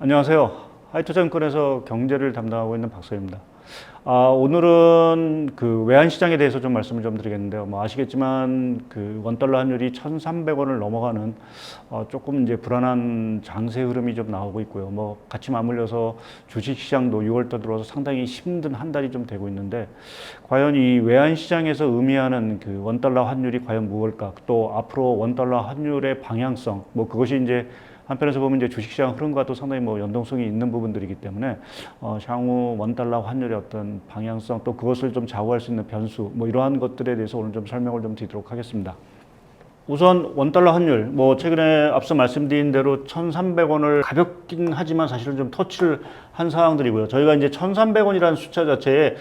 안녕하세요. 하이투증권에서 경제를 담당하고 있는 박서입니다. 오늘은 그 외환시장에 대해서 좀 말씀을 좀 드리겠는데요. 뭐 아시겠지만 그 원달러 환율이 1,300원을 넘어가는 조금 이제 불안한 장세 흐름이 좀 나오고 있고요. 뭐 같이 맞물려서 주식시장도 6월달 들어와서 상당히 힘든 한 달이 좀 되고 있는데, 과연 이 외환시장에서 의미하는 그 원달러 환율이 과연 무엇일까? 또 앞으로 원달러 환율의 방향성, 뭐 그것이 이제 한편에서 보면 이제 주식시장 흐름과도 상당히 뭐 연동성이 있는 부분들이기 때문에 향후 원달러 환율의 어떤 방향성, 또 그것을 좀 좌우할 수 있는 변수, 뭐 이러한 것들에 대해서 오늘 좀 설명을 좀 드리도록 하겠습니다. 우선 원달러 환율, 뭐 최근에 앞서 말씀드린 대로 1,300원을 가볍긴 하지만 사실은 좀 터치를 한 상황들이고요. 저희가 이제 1,300원이라는 숫자 자체에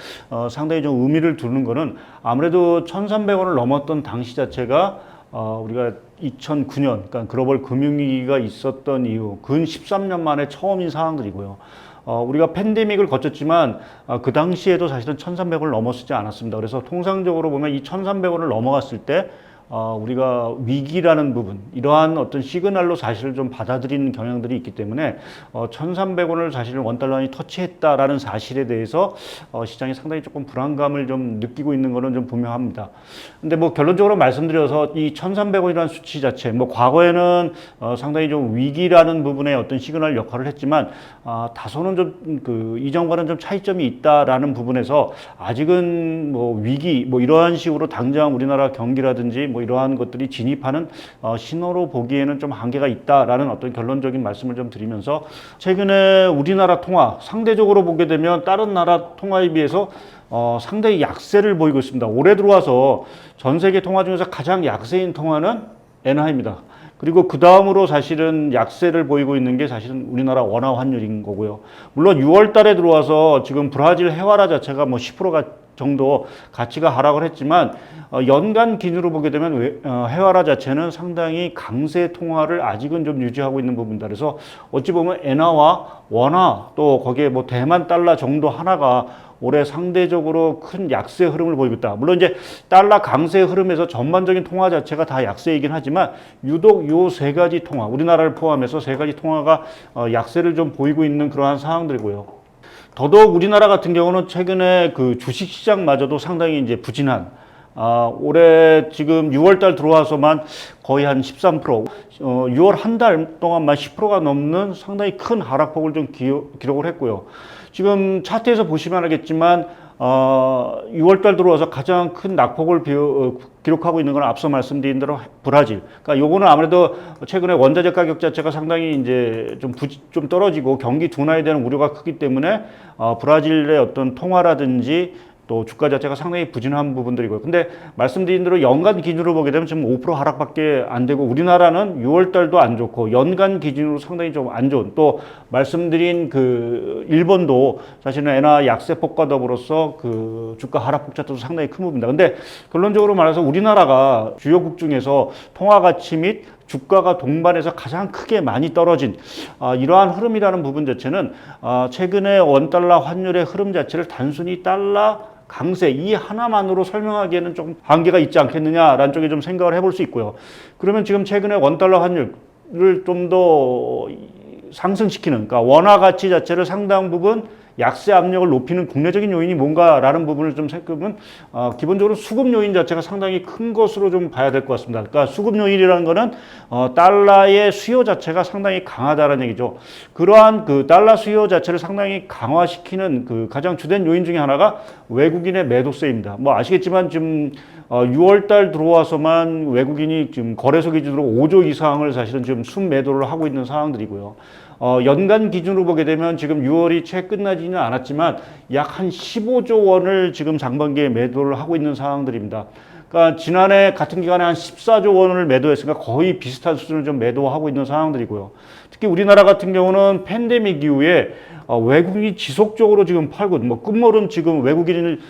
상당히 좀 의미를 두는 거는, 아무래도 1,300원을 넘었던 당시 자체가 우리가 2009년, 그러니까 글로벌 금융위기가 있었던 이후 근 13년 만에 처음인 상황들이고요. 우리가 팬데믹을 거쳤지만 그 당시에도 사실은 1,300원을 넘어서지 않았습니다. 그래서 통상적으로 보면 이 1,300원을 넘어갔을 때 우리가 위기라는 부분, 이러한 어떤 시그널로 사실을 좀 받아들이는 경향들이 있기 때문에 1,300원을 사실은 원달러원이 터치했다라는 사실에 대해서 시장이 상당히 조금 불안감을 좀 느끼고 있는 것은 좀 분명합니다. 근데 뭐 결론적으로 말씀드려서 이 1,300원이라는 수치 자체, 뭐 과거에는 상당히 좀 위기라는 부분에 어떤 시그널 역할을 했지만 다소는 좀 그 이전과는 좀 차이점이 있다라는 부분에서 아직은 뭐 위기, 뭐 이러한 식으로 당장 우리나라 경기라든지 뭐 이러한 것들이 진입하는 신호로 보기에는 좀 한계가 있다라는 어떤 결론적인 말씀을 좀 드리면서, 최근에 우리나라 통화 상대적으로 보게 되면 다른 나라 통화에 비해서 상당히 약세를 보이고 있습니다. 올해 들어와서 전 세계 통화 중에서 가장 약세인 통화는 엔화입니다. 그리고 그 다음으로 사실은 약세를 보이고 있는 게 사실은 우리나라 원화 환율인 거고요. 물론 6월 달에 들어와서 지금 브라질 헤와라 자체가 뭐 10%가 정도 가치가 하락을 했지만 연간 기준으로 보게 되면 헤와라 자체는 상당히 강세 통화를 아직은 좀 유지하고 있는 부분이다. 그래서 어찌 보면 엔화와 원화, 또 거기에 뭐 대만 달러 정도 하나가 올해 상대적으로 큰 약세 흐름을 보이고 있다. 물론 이제 달러 강세 흐름에서 전반적인 통화 자체가 다 약세이긴 하지만 유독 요 세 가지 통화, 우리나라를 포함해서 세 가지 통화가 약세를 좀 보이고 있는 그러한 상황들이고요. 더더욱 우리나라 같은 경우는 최근에 그 주식시장마저도 상당히 이제 부진한, 올해 지금 6월달 들어와서만 거의 한 13%, 6월 한 달 동안만 10%가 넘는 상당히 큰 하락폭을 좀 기록을 했고요. 지금 차트에서 보시면 알겠지만 6월달 들어와서 가장 큰 낙폭을 기록하고 있는 건 앞서 말씀드린 대로 브라질. 그러니까 요거는 아무래도 최근에 원자재 가격 자체가 상당히 이제 좀 떨어지고 경기 둔화에 대한 우려가 크기 때문에 브라질의 어떤 통화라든지 또 주가 자체가 상당히 부진한 부분들이고요. 근데 말씀드린 대로 연간 기준으로 보게 되면 지금 5% 하락밖에 안 되고, 우리나라는 6월 달도 안 좋고 연간 기준으로 상당히 좀 안 좋은, 또 말씀드린 그 일본도 사실은 엔화 약세폭과 더불어서 그 주가 하락폭 자체도 상당히 큰 부분입니다. 근데 결론적으로 말해서 우리나라가 주요국 중에서 통화 가치 및 주가가 동반해서 가장 크게 많이 떨어진 이러한 흐름이라는 부분 자체는 최근에 원달러 환율의 흐름 자체를 단순히 달러 강세 이 하나만으로 설명하기에는 좀 한계가 있지 않겠느냐라는 쪽에 좀 생각을 해볼 수 있고요. 그러면 지금 최근에 원달러 환율을 좀 더 상승시키는, 그러니까 원화 가치 자체를 상당 부분 약세 압력을 높이는 국내적인 요인이 뭔가라는 부분을 좀 생각해보면 기본적으로 수급 요인 자체가 상당히 큰 것으로 좀 봐야 될 것 같습니다. 그러니까 수급 요인이라는 거는 달러의 수요 자체가 상당히 강하다는 얘기죠. 그러한 그 달러 수요 자체를 상당히 강화시키는 그 가장 주된 요인 중에 하나가 외국인의 매도세입니다. 뭐 아시겠지만 지금 6월 달 들어와서만 외국인이 지금 거래소 기준으로 5조 이상을 사실은 지금 순매도를 하고 있는 상황들이고요. 연간 기준으로 보게 되면 지금 6월이 채 끝나지는 않았지만 약 한 15조 원을 지금 상반기에 매도를 하고 있는 상황들입니다. 그러니까 지난해 같은 기간에 한 14조 원을 매도했으니까 거의 비슷한 수준을 좀 매도하고 있는 상황들이고요. 특히 우리나라 같은 경우는 팬데믹 이후에 외국인이 지속적으로 지금 팔고, 뭐 끝물은 지금 외국인을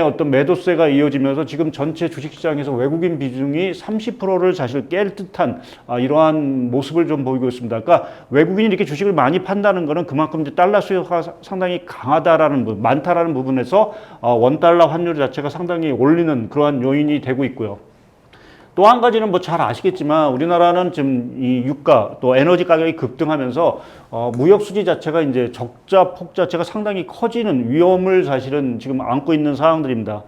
어떤 매도세가 이어지면서 지금 전체 주식시장에서 외국인 비중이 30%를 사실 깰 듯한 이러한 모습을 좀 보이고 있습니다. 그러니까 외국인이 이렇게 주식을 많이 판다는 것은 그만큼 이제 달러 수요가 상당히 강하다라는 부분, 많다라는 부분에서 원달러 환율 자체가 상당히 올리는 그러한 요인이 되고 있고요. 또 한 가지는 뭐 잘 아시겠지만 우리나라는 지금 이 유가 또 에너지 가격이 급등하면서 무역 수지 자체가 이제 적자 폭 자체가 상당히 커지는 위험을 사실은 지금 안고 있는 상황들입니다.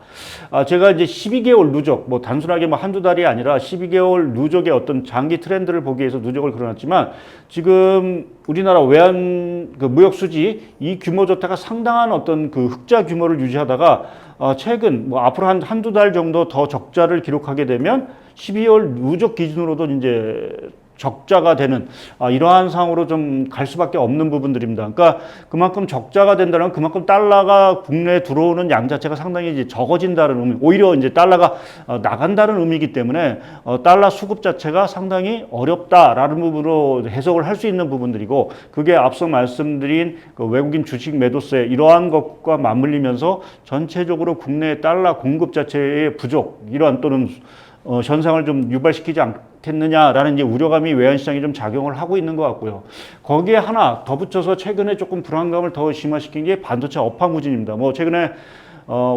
제가 이제 12개월 누적, 뭐 단순하게 뭐 한두 달이 아니라 12개월 누적의 어떤 장기 트렌드를 보기 위해서 누적을 그려놨지만 지금 우리나라 외환 그 무역 수지 이 규모 자체가 상당한 어떤 그 흑자 규모를 유지하다가 최근 뭐 앞으로 한두 달 정도 더 적자를 기록하게 되면 12월 누적 기준으로도 이제 적자가 되는 이러한 상황으로 좀 갈 수밖에 없는 부분들입니다. 그러니까 그만큼 적자가 된다는 그만큼 달러가 국내에 들어오는 양 자체가 상당히 이제 적어진다는 의미, 오히려 이제 달러가 나간다는 의미이기 때문에 달러 수급 자체가 상당히 어렵다라는 부분으로 해석을 할 수 있는 부분들이고 그게 앞서 말씀드린 그 외국인 주식 매도세 이러한 것과 맞물리면서 전체적으로 국내 달러 공급 자체의 부족 이러한 또는 현상을 좀 유발시키지 않겠느냐라는 이제 우려감이 외환시장에 좀 작용을 하고 있는 것 같고요. 거기에 하나 더 붙여서 최근에 조금 불안감을 더 심화시킨 게 반도체 업황부진입니다. 뭐 최근에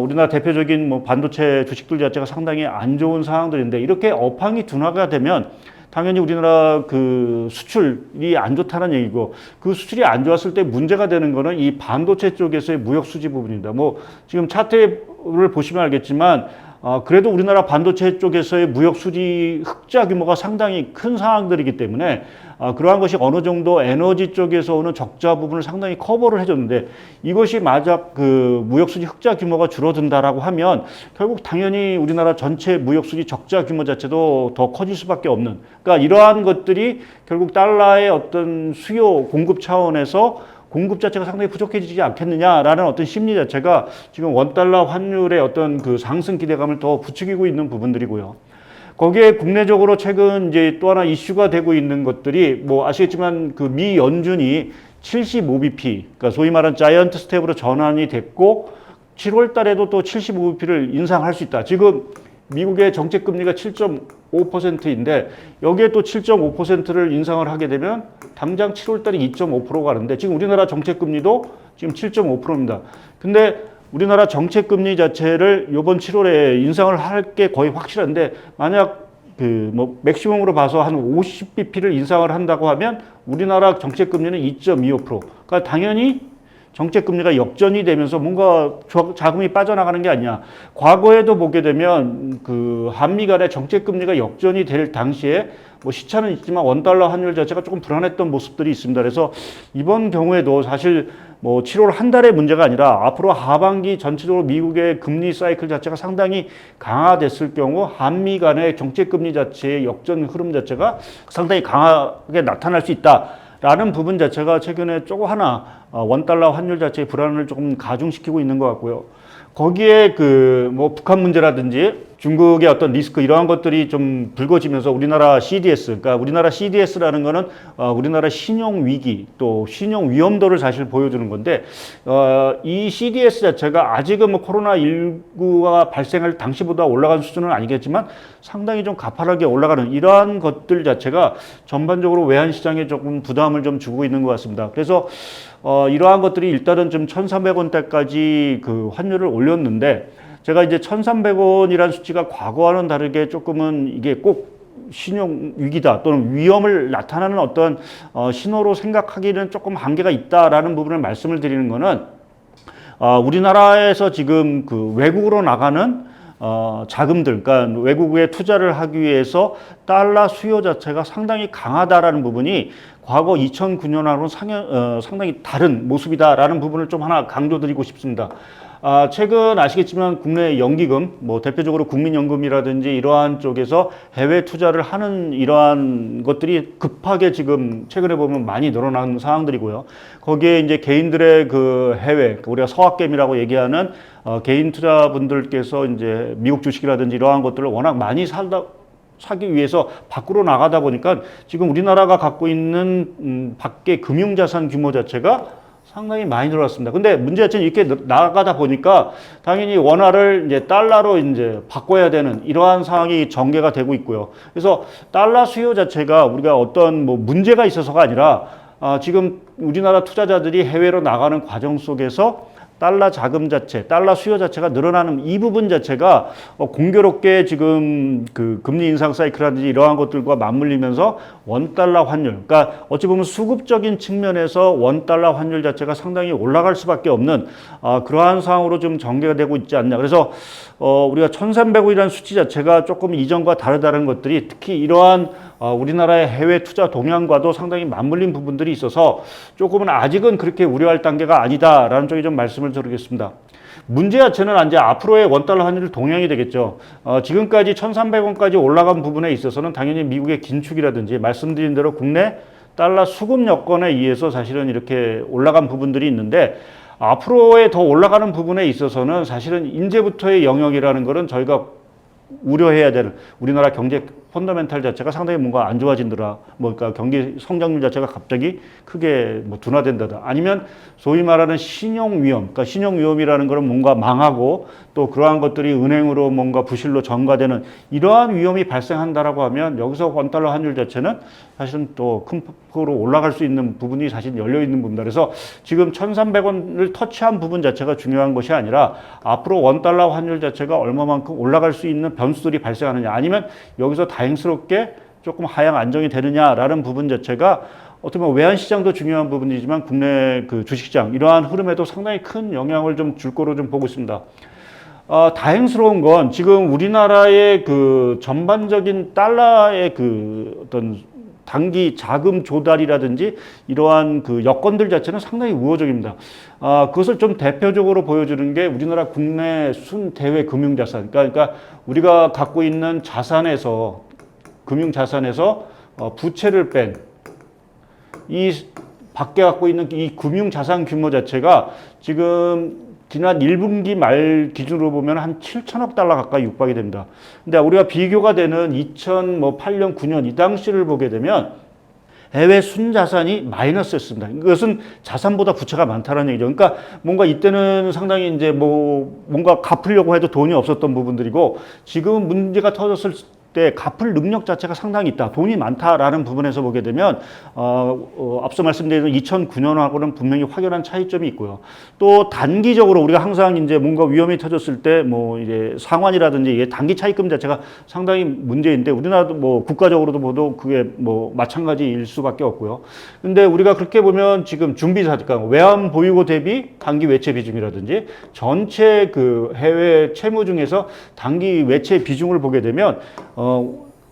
우리나라 대표적인 뭐 반도체 주식들 자체가 상당히 안 좋은 상황들인데 이렇게 업황이 둔화가 되면 당연히 우리나라 그 수출이 안 좋다는 얘기고 그 수출이 안 좋았을 때 문제가 되는 거는 이 반도체 쪽에서의 무역 수지 부분입니다. 뭐 지금 차트를 보시면 알겠지만 그래도 우리나라 반도체 쪽에서의 무역 수지 흑자 규모가 상당히 큰 상황들이기 때문에 그러한 것이 어느 정도 에너지 쪽에서 오는 적자 부분을 상당히 커버를 해줬는데 이것이 만약 그 무역 수지 흑자 규모가 줄어든다라고 하면 결국 당연히 우리나라 전체 무역 수지 적자 규모 자체도 더 커질 수밖에 없는 그러니까 이러한 것들이 결국 달러의 어떤 수요 공급 차원에서 공급 자체가 상당히 부족해지지 않겠느냐라는 어떤 심리 자체가 지금 원달러 환율의 어떤 그 상승 기대감을 더 부추기고 있는 부분들이고요. 거기에 국내적으로 최근 이제 또 하나 이슈가 되고 있는 것들이 뭐 아시겠지만 그 미 연준이 75bp, 그러니까 소위 말하는 자이언트 스텝으로 전환이 됐고 7월 달에도 또 75bp를 인상할 수 있다. 지금 미국의 정책 금리가 7.5%인데 여기에 또 7.5%를 인상을 하게 되면 당장 7월 달에 2.5%가 가는데 지금 우리나라 정책 금리도 지금 7.5%입니다. 근데 우리나라 정책 금리 자체를 이번 7월에 인상을 할 게 거의 확실한데 만약 그 뭐 맥시멈으로 봐서 한 50bp를 인상을 한다고 하면 우리나라 정책 금리는 2.25%. 그러니까 당연히 정책 금리가 역전이 되면서 뭔가 자금이 빠져나가는 게 아니냐. 과거에도 보게 되면 그 한미 간의 정책 금리가 역전이 될 당시에 뭐 시차는 있지만 원달러 환율 자체가 조금 불안했던 모습들이 있습니다. 그래서 이번 경우에도 사실 뭐 7월 한 달의 문제가 아니라 앞으로 하반기 전체적으로 미국의 금리 사이클 자체가 상당히 강화됐을 경우 한미 간의 정책 금리 자체의 역전 흐름 자체가 상당히 강하게 나타날 수 있다. 라는 부분 자체가 최근에 조금 하나 원달러 환율 자체의 불안을 조금 가중시키고 있는 것 같고요. 거기에 그 뭐 북한 문제라든지 중국의 어떤 리스크 이러한 것들이 좀 불거지면서 우리나라 CDS, 그러니까 우리나라 CDS라는 거는 우리나라 신용 위기 또 신용 위험도를 사실 보여주는 건데 이 CDS 자체가 아직은 뭐 코로나19가 발생할 당시보다 올라간 수준은 아니겠지만 상당히 좀 가파르게 올라가는 이러한 것들 자체가 전반적으로 외환 시장에 조금 부담을 좀 주고 있는 것 같습니다. 그래서 이러한 것들이 일단은 좀 1,300원대까지 그 환율을 올렸는데 제가 이제 1,300원이라는 수치가 과거와는 다르게 조금은 이게 꼭 신용 위기다 또는 위험을 나타나는 어떤 신호로 생각하기는 조금 한계가 있다라는 부분을 말씀을 드리는 거는 우리나라에서 지금 그 외국으로 나가는 자금들, 그러니까 외국에 투자를 하기 위해서 달러 수요 자체가 상당히 강하다라는 부분이 과거 2009년하고는 상당히 다른 모습이다라는 부분을 좀 하나 강조드리고 싶습니다. 최근 아시겠지만 국내 연기금, 뭐 대표적으로 국민연금이라든지 이러한 쪽에서 해외 투자를 하는 이러한 것들이 급하게 지금 최근에 보면 많이 늘어난 상황들이고요. 거기에 이제 개인들의 그 해외, 우리가 서학개미라고 얘기하는 개인 투자분들께서 이제 미국 주식이라든지 이러한 것들을 워낙 많이 사기 위해서 밖으로 나가다 보니까 지금 우리나라가 갖고 있는 밖에 금융자산 규모 자체가 상당히 많이 늘어났습니다. 근데 문제 자체는 이렇게 나가다 보니까 당연히 원화를 이제 달러로 이제 바꿔야 되는 이러한 상황이 전개가 되고 있고요. 그래서 달러 수요 자체가 우리가 어떤 뭐 문제가 있어서가 아니라 지금 우리나라 투자자들이 해외로 나가는 과정 속에서 달러 자금 자체, 달러 수요 자체가 늘어나는 이 부분 자체가 공교롭게 지금 그 금리 인상 사이클이라든지 이러한 것들과 맞물리면서 원달러 환율, 그러니까 어찌 보면 수급적인 측면에서 원달러 환율 자체가 상당히 올라갈 수밖에 없는 그러한 상황으로 좀 전개가 되고 있지 않냐. 그래서 우리가 1,300원이라는 수치 자체가 조금 이전과 다르다는 것들이 특히 이러한 우리나라의 해외 투자 동향과도 상당히 맞물린 부분들이 있어서 조금은 아직은 그렇게 우려할 단계가 아니다라는 쪽에 좀 말씀을 드리겠습니다. 문제 자체는 이제 앞으로의 원달러 환율 동향이 되겠죠. 지금까지 1,300원까지 올라간 부분에 있어서는 당연히 미국의 긴축이라든지 말씀드린 대로 국내 달러 수급 여건에 의해서 사실은 이렇게 올라간 부분들이 있는데 앞으로의 더 올라가는 부분에 있어서는 사실은 이제부터의 영역이라는 것은 저희가 우려해야 되는 우리나라 경제 펀더멘탈 자체가 상당히 뭔가 안 좋아진더라. 그러니까 경기 성장률 자체가 갑자기 크게 둔화된다다. 아니면 소위 말하는 신용 위험. 그러니까 신용 위험이라는 것은 뭔가 망하고 또 그러한 것들이 은행으로 뭔가 부실로 전가되는 이러한 위험이 발생한다라고 하면 여기서 원달러 환율 자체는 사실은 또 큰 폭으로 올라갈 수 있는 부분이 사실 열려 있는 부분이다. 그래서 지금 1,300원을 터치한 부분 자체가 중요한 것이 아니라 앞으로 원달러 환율 자체가 얼마만큼 올라갈 수 있는 변수들이 발생하느냐 아니면 여기서 다행스럽게 조금 하향 안정이 되느냐라는 부분 자체가 어떻게 보면 외환시장도 중요한 부분이지만 국내 그 주식시장 이러한 흐름에도 상당히 큰 영향을 좀 줄 거로 좀 보고 있습니다. 다행스러운 건 지금 우리나라의 그 전반적인 달러의 그 어떤 단기 자금 조달이라든지 이러한 그 여건들 자체는 상당히 우호적입니다. 그것을 좀 대표적으로 보여주는 게 우리나라 국내 순대외 금융자산. 그러니까 우리가 갖고 있는 자산에서 금융자산에서 부채를 뺀 이 밖에 갖고 있는 이 금융자산 규모 자체가 지금 지난 1분기 말 기준으로 보면 한 7천억 달러 가까이 육박이 됩니다. 근데 우리가 비교가 되는 2008년, 9년 이 당시를 보게 되면 해외 순자산이 마이너스였습니다. 이것은 자산보다 부채가 많다는 얘기죠. 그러니까 뭔가 이때는 상당히 이제 뭔가 갚으려고 해도 돈이 없었던 부분들이고 지금 문제가 터졌을 때 갚을 능력 자체가 상당히 있다. 돈이 많다라는 부분에서 보게 되면 앞서 말씀드린 2009년하고는 분명히 확연한 차이점이 있고요. 또 단기적으로 우리가 항상 이제 뭔가 위험이 터졌을 때 이제 상환이라든지 이게 단기 차입금 자체가 상당히 문제인데 우리나라도 국가적으로도 보도 그게 마찬가지일 수밖에 없고요. 근데 우리가 그렇게 보면 지금 준비사, 그러니까 외환 보유고 대비 단기 외채 비중이라든지 전체 그 해외 채무 중에서 단기 외채 비중을 보게 되면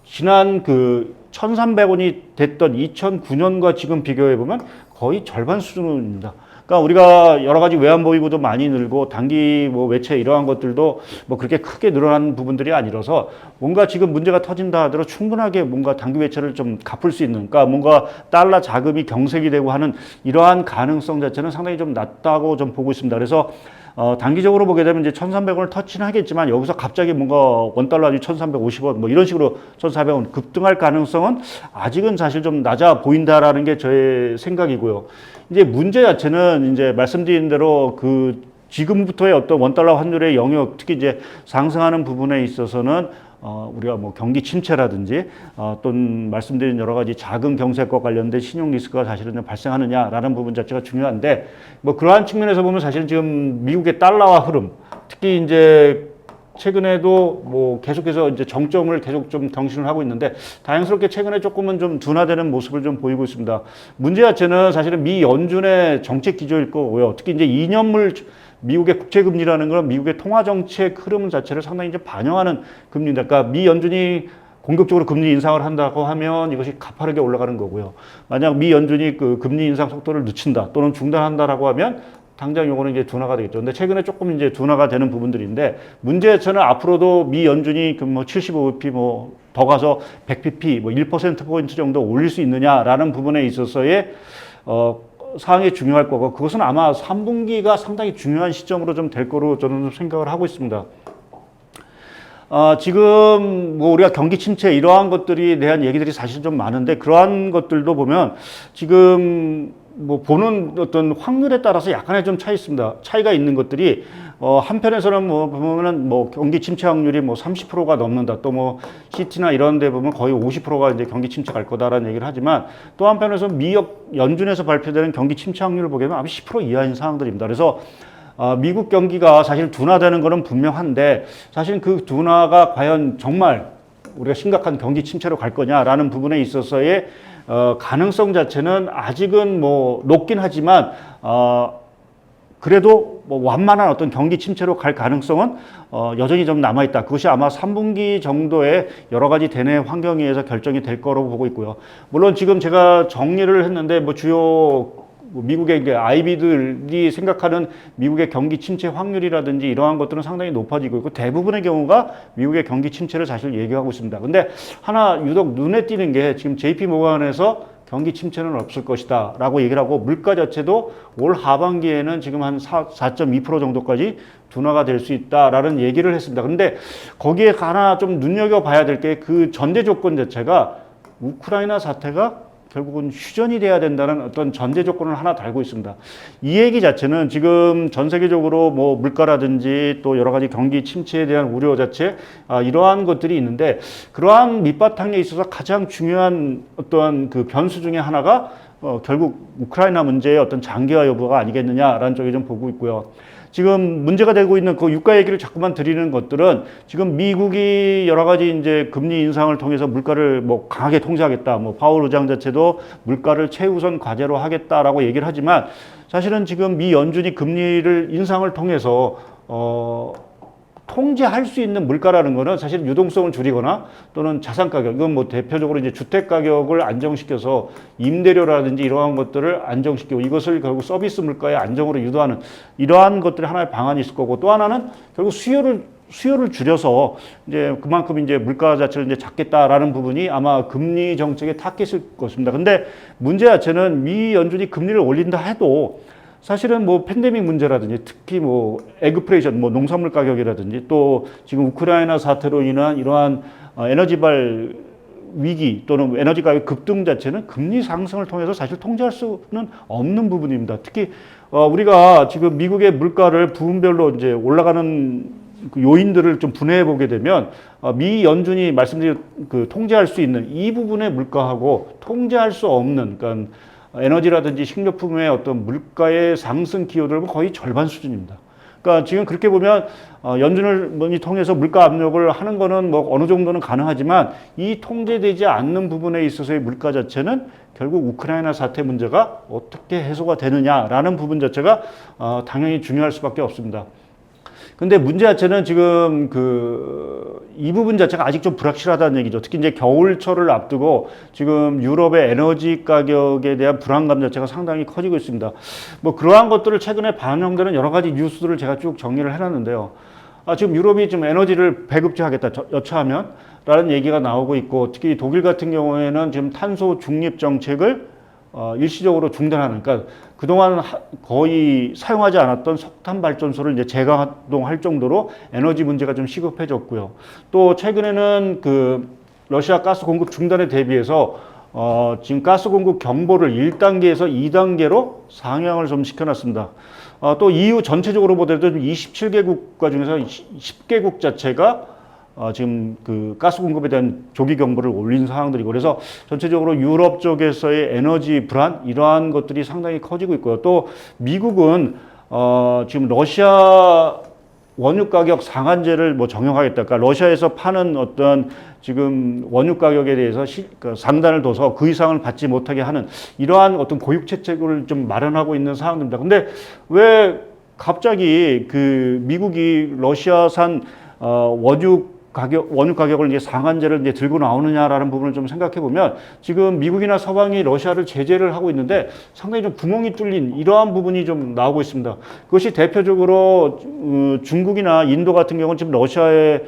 지난 그 1,300원이 됐던 2009년과 지금 비교해 보면 거의 절반 수준입니다. 그러니까 우리가 여러 가지 외환 보유고도 많이 늘고 단기 외채 이러한 것들도 그렇게 크게 늘어난 부분들이 아니라서 뭔가 지금 문제가 터진다 하더라도 충분하게 뭔가 단기 외채를 좀 갚을 수 있는, 그러니까 뭔가 달러 자금이 경색이 되고 하는 이러한 가능성 자체는 상당히 좀 낮다고 좀 보고 있습니다. 그래서 단기적으로 보게 되면 이제 1,300원을 터치는 하겠지만 여기서 갑자기 뭔가 원달러 1,350원 이런 식으로 1,400원 급등할 가능성은 아직은 사실 좀 낮아 보인다라는 게 저의 생각이고요. 이제 문제 자체는 이제 말씀드린 대로 그 지금부터의 어떤 원달러 환율의 영역, 특히 이제 상승하는 부분에 있어서는 우리가 경기 침체라든지 또는 말씀드린 여러 가지 자금 경색과 관련된 신용 리스크가 사실은 좀 발생하느냐라는 부분 자체가 중요한데 그러한 측면에서 보면 사실은 지금 미국의 달러화 흐름, 특히 이제 최근에도 계속해서 이제 정점을 계속 좀 경신을 하고 있는데 다행스럽게 최근에 조금은 좀 둔화되는 모습을 좀 보이고 있습니다. 문제 자체는 사실은 미 연준의 정책 기조일 거고요. 특히 이제 2년물 미국의 국채금리라는 건 미국의 통화정책 흐름 자체를 상당히 이제 반영하는 금리입니다. 그러니까 미 연준이 공격적으로 금리 인상을 한다고 하면 이것이 가파르게 올라가는 거고요. 만약 미 연준이 그 금리 인상 속도를 늦춘다 또는 중단한다라고 하면 당장 요거는 이제 둔화가 되겠죠. 근데 최근에 조금 이제 둔화가 되는 부분들인데 문제 자체는 앞으로도 미 연준이 75bp 더 가서 100bp 1%포인트 정도 올릴 수 있느냐라는 부분에 있어서의 사항이 중요할 거고 그것은 아마 3분기가 상당히 중요한 시점으로 좀 될 거로 저는 생각을 하고 있습니다. 지금 우리가 경기 침체 이러한 것들에 대한 얘기들이 사실 좀 많은데 그러한 것들도 보면 지금 보는 어떤 확률에 따라서 약간의 좀 차이가 있는 것들이 한편에서는 보면은 경기 침체 확률이 30%가 넘는다. 또 시티나 이런 데 보면 거의 50%가 이제 경기 침체 갈 거다라는 얘기를 하지만 또 한편에서 미 연준에서 발표되는 경기 침체 확률을 보게 되면 아마 10% 이하인 상황들입니다. 그래서 미국 경기가 사실 둔화되는 것은 분명한데 사실 그 둔화가 과연 정말 우리가 심각한 경기 침체로 갈 거냐라는 부분에 있어서의 가능성 자체는 아직은 뭐 높긴 하지만 그래도 뭐 완만한 어떤 경기 침체로 갈 가능성은 여전히 좀 남아있다. 그것이 아마 3분기 정도의 여러 가지 대내 환경에 의해서 결정이 될 거라고 보고 있고요. 물론 지금 제가 정리를 했는데 뭐 주요 미국의 이제 IB들이 생각하는 미국의 경기 침체 확률이라든지 이러한 것들은 상당히 높아지고 있고 대부분의 경우가 미국의 경기 침체를 사실 얘기하고 있습니다. 근데 하나 유독 눈에 띄는 게 지금 JP 모건에서 경기 침체는 없을 것이다 라고 얘기를 하고 물가 자체도 올 하반기에는 지금 한 4.2% 정도까지 둔화가 될 수 있다라는 얘기를 했습니다. 그런데 거기에 하나 좀 눈여겨봐야 될 게 그 전제 조건 자체가 우크라이나 사태가 결국은 휴전이 돼야 된다는 어떤 전제 조건을 하나 달고 있습니다. 이 얘기 자체는 지금 전 세계적으로 뭐 물가라든지 또 여러 가지 경기 침체에 대한 우려 자체 이러한 것들이 있는데 그러한 밑바탕에 있어서 가장 중요한 어떠한 그 변수 중에 하나가 결국 우크라이나 문제의 어떤 장기화 여부가 아니겠느냐라는 쪽에 좀 보고 있고요. 지금 문제가 되고 있는 그 유가 얘기를 자꾸만 드리는 것들은 지금 미국이 여러 가지 이제 금리 인상을 통해서 물가를 뭐 강하게 통제하겠다. 뭐 파월 의장 자체도 물가를 최우선 과제로 하겠다라고 얘기를 하지만 사실은 지금 미 연준이 금리를 인상을 통해서 통제할 수 있는 물가라는 거는 사실 유동성을 줄이거나 또는 자산 가격, 이건 뭐 대표적으로 이제 주택 가격을 안정시켜서 임대료라든지 이러한 것들을 안정시키고 이것을 결국 서비스 물가의 안정으로 유도하는 이러한 것들이 하나의 방안이 있을 거고 또 하나는 결국 수요를 줄여서 이제 그만큼 이제 물가 자체를 이제 잡겠다라는 부분이 아마 금리 정책의 타겟일 것입니다. 근데 문제 자체는 미 연준이 금리를 올린다 해도 사실은 뭐 팬데믹 문제라든지 특히 뭐 에그플레이션, 뭐 농산물 가격이라든지 또 지금 우크라이나 사태로 인한 이러한 에너지발 위기 또는 에너지 가격 급등 자체는 금리 상승을 통해서 사실 통제할 수는 없는 부분입니다. 특히 우리가 지금 미국의 물가를 부분별로 이제 올라가는 그 요인들을 좀 분해해 보게 되면 미 연준이 말씀드린 그 통제할 수 있는 이 부분의 물가하고 통제할 수 없는 그러니까 에너지라든지 식료품의 어떤 물가의 상승 기여들은 거의 절반 수준입니다. 그러니까 지금 그렇게 보면 연준을 통해서 물가 압력을 하는 거는 뭐 어느 정도는 가능하지만 이 통제되지 않는 부분에 있어서의 물가 자체는 결국 우크라이나 사태 문제가 어떻게 해소가 되느냐라는 부분 자체가 당연히 중요할 수밖에 없습니다. 근데 문제 자체는 지금 이 부분 자체가 아직 좀 불확실하다는 얘기죠. 특히 이제 겨울철을 앞두고 지금 유럽의 에너지 가격에 대한 불안감 자체가 상당히 커지고 있습니다. 뭐 그러한 것들을 최근에 반영되는 여러 가지 뉴스들을 제가 쭉 정리를 해놨는데요. 지금 유럽이 좀 에너지를 배급제하겠다, 여차하면 라는 얘기가 나오고 있고 특히 독일 같은 경우에는 지금 탄소 중립 정책을 일시적으로 중단하는, 그러니까 그동안 거의 사용하지 않았던 석탄 발전소를 이제 재가동할 정도로 에너지 문제가 좀 시급해졌고요. 또 최근에는 그 러시아 가스 공급 중단에 대비해서 지금 가스 공급 경보를 1단계에서 2단계로 상향을 좀 시켜놨습니다. 또 EU 전체적으로 보더라도 27개국가 중에서 10개국 자체가 지금 그 가스 공급에 대한 조기 경보를 올린 상황들이고 그래서 전체적으로 유럽 쪽에서의 에너지 불안 이러한 것들이 상당히 커지고 있고요. 또 미국은 지금 러시아 원유 가격 상한제를 뭐 적용하겠다. 그러니까 러시아에서 파는 어떤 지금 원유 가격에 대해서 상단을 둬서 그 이상을 받지 못하게 하는 이러한 어떤 고육책을 좀 마련하고 있는 상황입니다. 근데 왜 갑자기 그 미국이 러시아산 원유 가격을 이제 상한제를 이제 들고 나오느냐라는 부분을 좀 생각해 보면 지금 미국이나 서방이 러시아를 제재를 하고 있는데 상당히 좀 구멍이 뚫린 이러한 부분이 좀 나오고 있습니다. 그것이 대표적으로 중국이나 인도 같은 경우는 지금 러시아의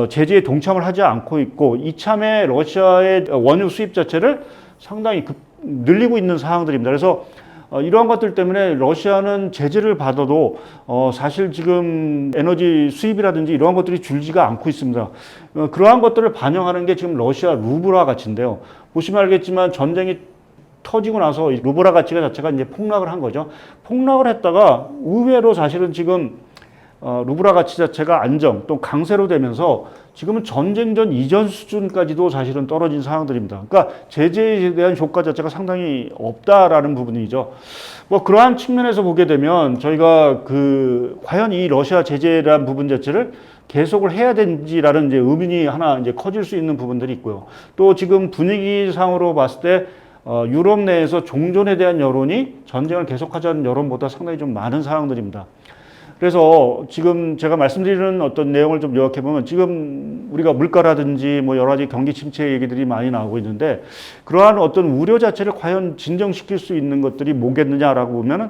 제재에 동참을 하지 않고 있고 이참에 러시아의 원유 수입 자체를 상당히 늘리고 있는 상황들입니다. 그래서 이러한 것들 때문에 러시아는 제재를 받아도 사실 지금 에너지 수입이라든지 이러한 것들이 줄지가 않고 있습니다. 그러한 것들을 반영하는 게 지금 러시아 루블화 가치인데요. 보시면 알겠지만 전쟁이 터지고 나서 루블화 가치가 자체가 이제 폭락을 한 거죠. 폭락을 했다가 의외로 사실은 지금 루블화 가치 자체가 안정 또 강세로 되면서 지금은 전쟁 전 이전 수준까지도 사실은 떨어진 상황들입니다. 그러니까 제재에 대한 효과 자체가 상당히 없다라는 부분이죠. 뭐 그러한 측면에서 보게 되면 저희가 과연 이 러시아 제재라는 부분 자체를 계속을 해야 되는지라는 이제 의문이 하나 이제 커질 수 있는 부분들이 있고요. 또 지금 분위기상으로 봤을 때 유럽 내에서 종전에 대한 여론이 전쟁을 계속하자는 여론보다 상당히 좀 많은 상황들입니다. 그래서 지금 제가 말씀드리는 어떤 내용을 좀 요약해 보면 지금 우리가 물가라든지 뭐 여러 가지 경기 침체 얘기들이 많이 나오고 있는데 그러한 어떤 우려 자체를 과연 진정시킬 수 있는 것들이 뭐겠느냐라고 보면은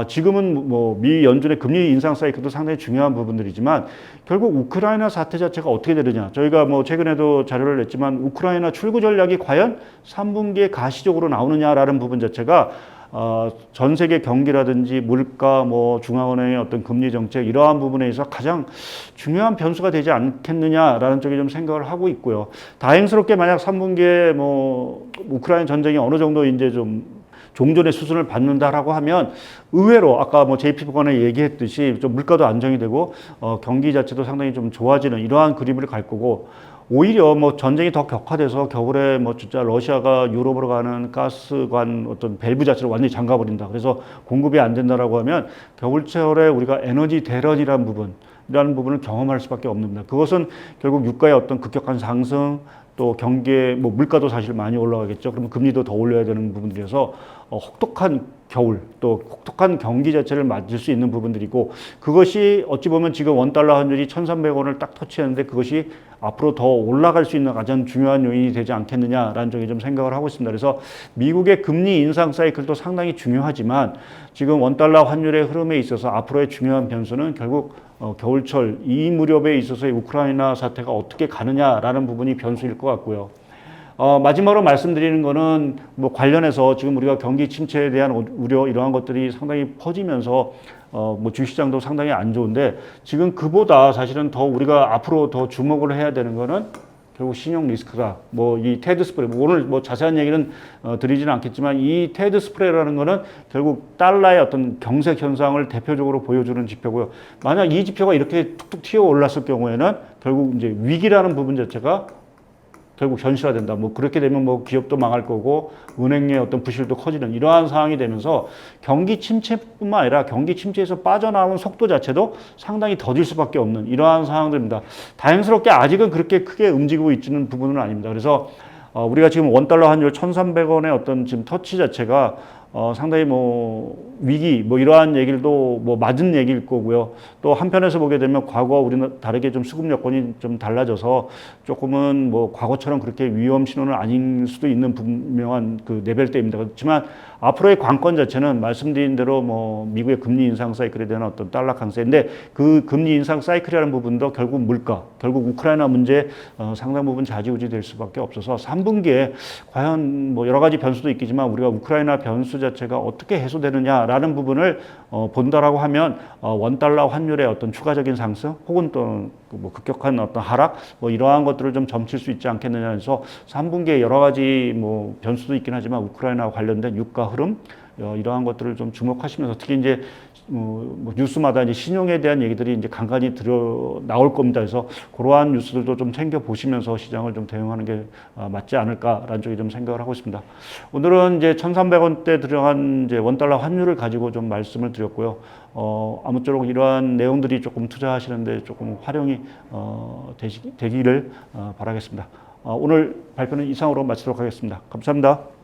지금은 뭐 미 연준의 금리 인상 사이클도 상당히 중요한 부분들이지만 결국 우크라이나 사태 자체가 어떻게 되느냐. 저희가 뭐 최근에도 자료를 냈지만 우크라이나 출구 전략이 과연 3분기에 가시적으로 나오느냐라는 부분 자체가 전 세계 경기라든지 물가, 뭐 중앙은행의 어떤 금리 정책 이러한 부분에 있어서 가장 중요한 변수가 되지 않겠느냐라는 쪽에 좀 생각을 하고 있고요. 다행스럽게 만약 3분기에 뭐 우크라이나 전쟁이 어느 정도 이제 좀 종전의 수순을 밟는다라고 하면 의외로 아까 뭐 JP보건에 얘기했듯이 좀 물가도 안정이 되고 경기 자체도 상당히 좀 좋아지는 이러한 그림을 갈 거고 오히려 뭐 전쟁이 더 격화돼서 겨울에 뭐 진짜 러시아가 유럽으로 가는 가스관 어떤 밸브 자체를 완전히 잠가버린다. 그래서 공급이 안 된다라고 하면 겨울철에 우리가 에너지 대란이라는 부분이라는 부분을 경험할 수밖에 없습니다. 그것은 결국 유가의 어떤 급격한 상승 또 경기에 뭐 물가도 사실 많이 올라가겠죠. 그러면 금리도 더 올려야 되는 부분들이어서 혹독한 겨울 또 혹독한 경기 자체를 맞을 수 있는 부분들이고 그것이 어찌 보면 지금 원달러 환율이 1,300원을 딱 터치했는데 그것이 앞으로 더 올라갈 수 있는 가장 중요한 요인이 되지 않겠느냐라는 쪽에 좀 생각을 하고 있습니다. 그래서 미국의 금리 인상 사이클도 상당히 중요하지만 지금 원달러 환율의 흐름에 있어서 앞으로의 중요한 변수는 결국 겨울철 이 무렵에 있어서의 우크라이나 사태가 어떻게 가느냐라는 부분이 변수일 것 같고요. 마지막으로 말씀드리는 거는 뭐 관련해서 지금 우리가 경기 침체에 대한 우려 이러한 것들이 상당히 퍼지면서 뭐 주식시장도 상당히 안 좋은데 지금 그보다 사실은 더 우리가 앞으로 더 주목을 해야 되는 거는 결국 신용 리스크가 뭐 이 테드 스프레 오늘 뭐 자세한 얘기는 드리지는 않겠지만 이 테드 스프레라는 거는 결국 달러의 어떤 경색 현상을 대표적으로 보여주는 지표고요. 만약 이 지표가 이렇게 툭툭 튀어 올랐을 경우에는 결국 이제 위기라는 부분 자체가 결국 현실화된다. 뭐 그렇게 되면 뭐 기업도 망할 거고 은행의 어떤 부실도 커지는 이러한 상황이 되면서 경기 침체뿐만 아니라 경기 침체에서 빠져나오는 속도 자체도 상당히 더딜 수밖에 없는 이러한 상황들입니다. 다행스럽게 아직은 그렇게 크게 움직이고 있지는 부분은 아닙니다. 그래서 우리가 지금 원달러 환율 1,300원의 어떤 지금 터치 자체가 상당히 뭐 위기 뭐 이러한 얘기도 뭐 맞은 얘기일 거고요. 또 한편에서 보게 되면 과거 우리는 다르게 좀 수급 여건이 좀 달라져서 조금은 뭐 과거처럼 그렇게 위험 신호는 아닐 수도 있는 분명한 그 레벨대입니다. 그렇지만 앞으로의 관건 자체는 말씀드린 대로 뭐 미국의 금리 인상 사이클에 대한 어떤 달러 강세인데 그 금리 인상 사이클이라는 부분도 결국 물가, 결국 우크라이나 문제 상당 부분 좌지우지 될 수밖에 없어서 3분기에 과연 뭐 여러 가지 변수도 있겠지만 우리가 우크라이나 변수 자체가 어떻게 해소되느냐라는 부분을 본다라고 하면 원달러 환율의 어떤 추가적인 상승 혹은 또 뭐 급격한 어떤 하락 뭐 이러한 것들을 좀 점칠 수 있지 않겠느냐 해서 3분기에 여러 가지 뭐 변수도 있긴 하지만 우크라이나와 관련된 유가 흐름 이러한 것들을 좀 주목하시면서 특히 이제 뭐 뉴스마다 이제 신용에 대한 얘기들이 이제 간간히 나올 겁니다. 그래서 그러한 뉴스들도 좀 챙겨 보시면서 시장을 좀 대응하는 게 맞지 않을까라는 쪽에 좀 생각을 하고 있습니다. 오늘은 이제 1,300원대 들어간 이제 원달러 환율을 가지고 좀 말씀을 드렸고요. 아무쪼록 이러한 내용들이 조금 투자하시는데 조금 활용이 되기를 바라겠습니다. 오늘 발표는 이상으로 마치도록 하겠습니다. 감사합니다.